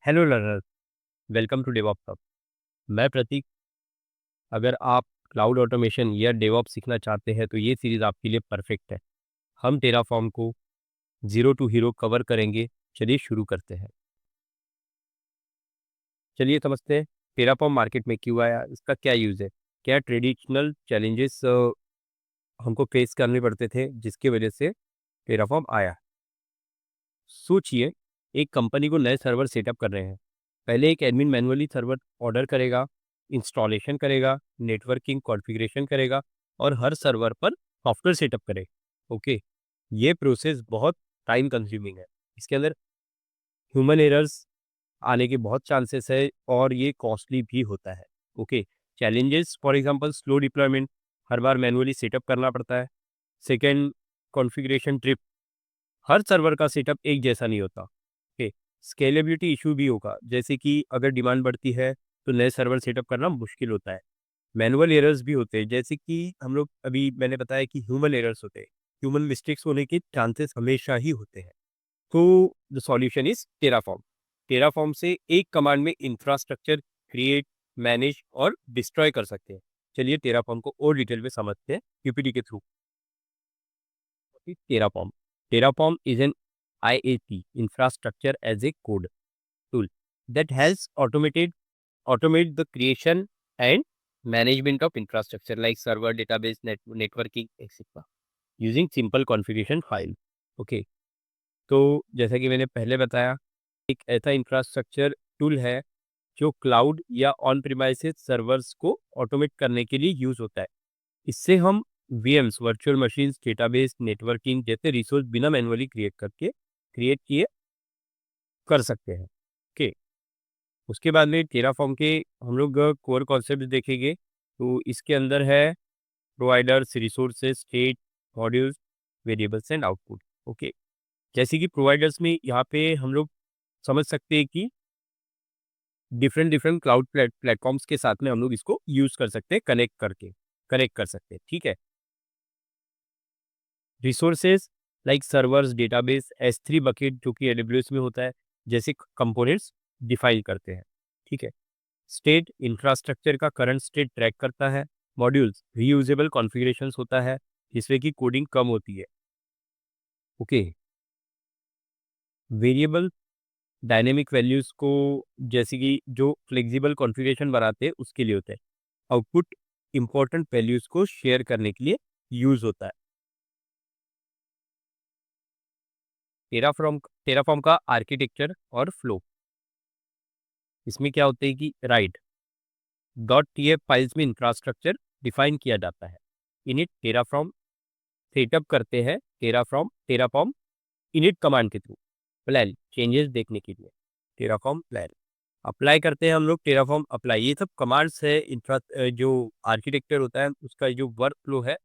Hello learners, welcome to DevOps hub. मैं प्रतीक। अगर आप क्लाउड ऑटोमेशन या डेवॉप्स सीखना चाहते हैं तो ये सीरीज आपके लिए परफेक्ट है। हम टेराफॉर्म को जीरो टू हीरो कवर करेंगे। चलिए शुरू करते हैं। चलिए समझते हैं टेराफॉर्म मार्केट में क्यों आया, इसका क्या यूज़ है, क्या ट्रेडिशनल चैलेंजेस हमको फेस करने पड़ते थे जिसकी वजह से टेराफॉर्म आया। सोचिए, एक कंपनी को नए सर्वर सेटअप कर रहे हैं। पहले एक एडमिन मैनुअली सर्वर ऑर्डर करेगा, इंस्टॉलेशन करेगा, नेटवर्किंग कॉन्फ़िगरेशन करेगा और हर सर्वर पर सॉफ्टवेयर सेटअप करेगा। ओके, ये प्रोसेस बहुत टाइम कंज्यूमिंग है। इसके अंदर ह्यूमन एरर्स आने के बहुत चांसेस है और ये कॉस्टली भी होता है। Okay, challenges for example slow deployment, her bar manually setup करना पड़ता है। सेकंड, कॉन्फ़िगरेशन ट्रिप, हर सर्वर का सेटअप एक जैसा नहीं होता। ओके, स्केलेबिलिटी इशू भी होगा, जैसे कि अगर डिमांड बढ़ती है तो नए सर्वर सेटअप करना मुश्किल होता है। मैनुअल एरर्स भी होते हैं, जैसे कि हम लोग अभी मैंने बताया कि ह्यूमन एरर्स होते हैं। ह्यूमन मिस्टेक्स होने के चांसेस हमेशा ही होते हैं। तो the solution is Terraform. Terraform से एक कमांड में इंफ्रास्ट्रक्चर क्रिएट, मैनेज और डिस्ट्रॉय कर सकते हैं। चलिए टेराफॉर्म को और डिटेल में समझते हैं पीपीटी के through. Terraform. Terraform is an IAC, infrastructure as a code tool, that helps automate the creation and management of infrastructure like server, database, networking, etc. using simple configuration file. Okay, तो जैसा कि मैंने पहले बताया, एक ऐसा infrastructure tool है जो क्लाउड या ऑन प्रीमाइसेस सर्वर्स को ऑटोमेट करने के लिए यूज होता है। इससे हम VMs, virtual machines, database, networking जैसे रिसोर्स बिना मैनुअली क्रिएट किए कर सकते हैं। ओके, उसके बाद में टेराफॉर्म के हम लोग कोर कॉन्सेप्ट देखेंगे। तो इसके अंदर है providers, resources, state, modules, variables and output. Okay, जैसे कि प्रोवाइडर्स में यहाँ पे हम लोग समझ सकते हैं कि डिफरेंट डिफरेंट क्लाउड प्लेटफॉर्म्स के साथ में हम लोग इसको यूज कर सकते हैं, कनेक्ट कर सकते हैं। ठीक है, resources like servers, database, S3 bucket जो कि AWS में होता है, जैसे कंपोनेंट्स डिफाइन करते हैं। ठीक है, स्टेट इंफ्रास्ट्रक्चर का करंट स्टेट ट्रैक करता है। मॉड्यूल्स रीयूजेबल कॉन्फ़िगरेशंस होता है जिसमें कि कोडिंग कम होती है। ओके, वेरिएबल डायनेमिक वैल्यूज को, जैसे कि जो फ्लेक्सिबल कॉन्फ़िगरेशन बनाते हैं उसके लिए होता है। आउटपुट इंपॉर्टेंट वैल्यूज को शेयर करने के लिए यूज होता है। टेराफॉर्म का आर्किटेक्चर और फ्लो, इसमें क्या होता है कि राइट .tf फाइल्स में इंफ्रास्ट्रक्चर डिफाइन किया जाता है। इनिट टेराफॉर्म सेटअप करते हैं। टेराफॉर्म इनिट कमांड के थ्रू प्लान चेंजेस देखने के लिए टेराफॉर्म प्लान अप्लाई करते हैं हम लोग। टेराफॉर्म अप्लाई, ये सब कमांड्स है। जो आर्किटेक्चर होता है उसका जो वर्क फ्लो है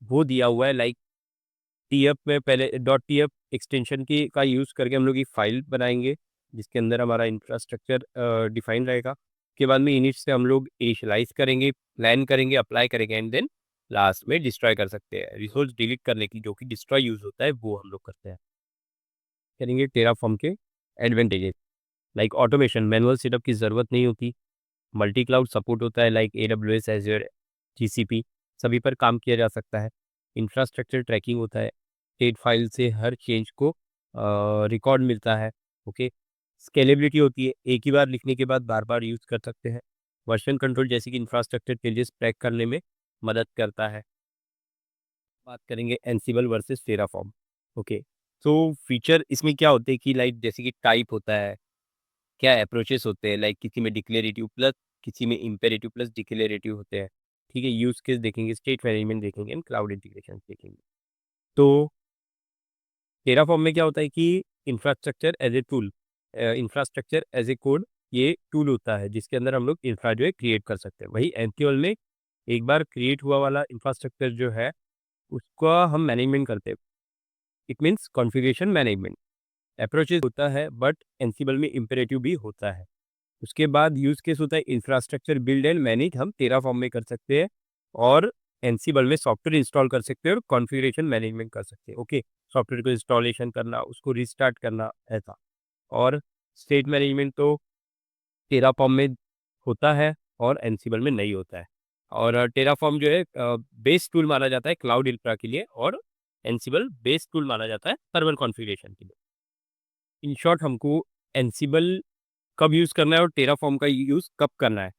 वो दिया हुआ है। लाइक टीएफ में पहले .tf एक्सटेंशन की का यूज़ करके हम लोग एक फाइल बनाएंगे जिसके अंदर हमारा इंफ्रास्ट्रक्चर डिफाइन रहेगा। उसके बाद में इनिट से हम लोग इनिशियलाइज करेंगे, प्लान करेंगे, अप्लाई करेंगे एंड देन लास्ट में डिस्ट्रॉय कर सकते हैं। रिसोर्स डिलीट करने की जो कि डिस्ट्रॉय यूज होता है वो हम लोग करते हैं। करेंगे टेराफॉर्म के advantages, like automation, manual setup की ज़रूरत नहीं होती। मल्टी क्लाउड सपोर्ट होता है, लाइक AWS, एज़्योर, GCP सभी पर काम किया जा सकता है। इंफ्रास्ट्रक्चर ट्रैकिंग होता है, स्टेट फाइल से हर चेंज को रिकॉर्ड मिलता है। ओके, स्केलेबिलिटी होती है, एक ही बार लिखने के बाद बार बार यूज़ कर सकते हैं। वर्जन कंट्रोल, जैसे कि इंफ्रास्ट्रक्चर चेंजेस ट्रैक करने में मदद करता है। बात करेंगे एनसिबल वर्सेस टेराफॉर्म। ओके, तो फीचर इसमें क्या होते हैं कि लाइक जैसे कि टाइप होता है, क्या अप्रोचेस होते हैं, लाइक किसी में डिक्लेरेटिव प्लस, किसी में इम्पेरेटिव प्लस डिक्लेरेटिव होते हैं। ठीक है, यूज केस देखेंगे, स्टेट मैनेजमेंट देखेंगे एंड क्लाउड इंटीग्रेशन देखेंगे। तो टेराफॉर्म में क्या होता है कि इंफ्रास्ट्रक्चर एज ए कोड, ये टूल होता है जिसके अंदर हम लोग इंफ्रा जो है क्रिएट कर सकते हैं। वही एनक्यूएल में एक बार क्रिएट हुआ वाला इंफ्रास्ट्रक्चर जो है उसका हम मैनेजमेंट करते हैं। It means configuration management approaches होता है, बट एनसिबल में इम्पेरेटिव भी होता है। उसके बाद यूज केस होता है इंफ्रास्ट्रक्चर बिल्ड एंड मैनेज, हम टेराफॉर्म में कर सकते हैं और एनसिबल में सॉफ्टवेयर इंस्टॉल कर सकते हैं और कॉन्फ़िगरेशन मैनेजमेंट कर सकते हैं। ओके, सॉफ्टवेयर को इंस्टॉलेशन करना, उसको रिस्टार्ट करना, ऐसा। और स्टेट मैनेजमेंट तो टेराफॉर्म में होता है और एनसिबल में नहीं होता है। और टेराफॉर्म जो है बेस टूल माना जाता है क्लाउड इंफ्रा के लिए, और एनसिबल बेस टूल माना जाता है सर्वर कॉन्फ़िगरेशन के लिए। इन शॉर्ट हमको एनसिबल कब यूज़ करना है और टेराफॉर्म का यूज़ कब करना है,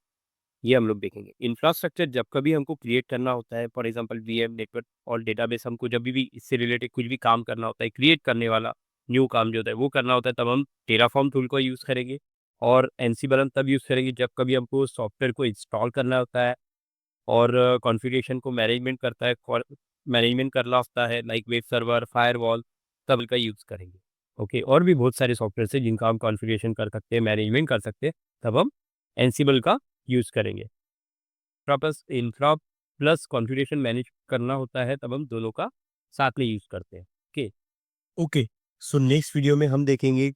ये हम लोग देखेंगे। इंफ्रास्ट्रक्चर जब कभी हमको क्रिएट करना होता है, फॉर एग्जांपल वीएम नेटवर्क और डेटाबेस, हमको जब भी इससे रिलेटेड कुछ भी काम करना होता है, क्रिएट करने वाला न्यू काम जो होता है वो करना होता है, तब हम टेराफॉर्म टूल को यूज़ करेंगे। और एनसिबल हम तब यूज़ करेंगे जब कभी हमको सॉफ्टवेयर को इंस्टॉल करना होता है और कॉन्फ़िगरेशन को मैनेजमेंट करना होता है, लाइक वेब सर्वर, फायरवॉल, तब का यूज़ करेंगे। ओके, और भी बहुत सारे सॉफ्टवेयर हैं जिनका हम कॉन्फ़िगरेशन कर सकते हैं, मैनेजमेंट कर सकते हैं, तब हम एनसिबल का यूज़ करेंगे। इंफ्रा प्लस कॉन्फ़िगरेशन मैनेज करना होता है, तब हम दोनों का साथ में यूज़ करते हैं। Okay. Okay, so next video में हम देखेंगे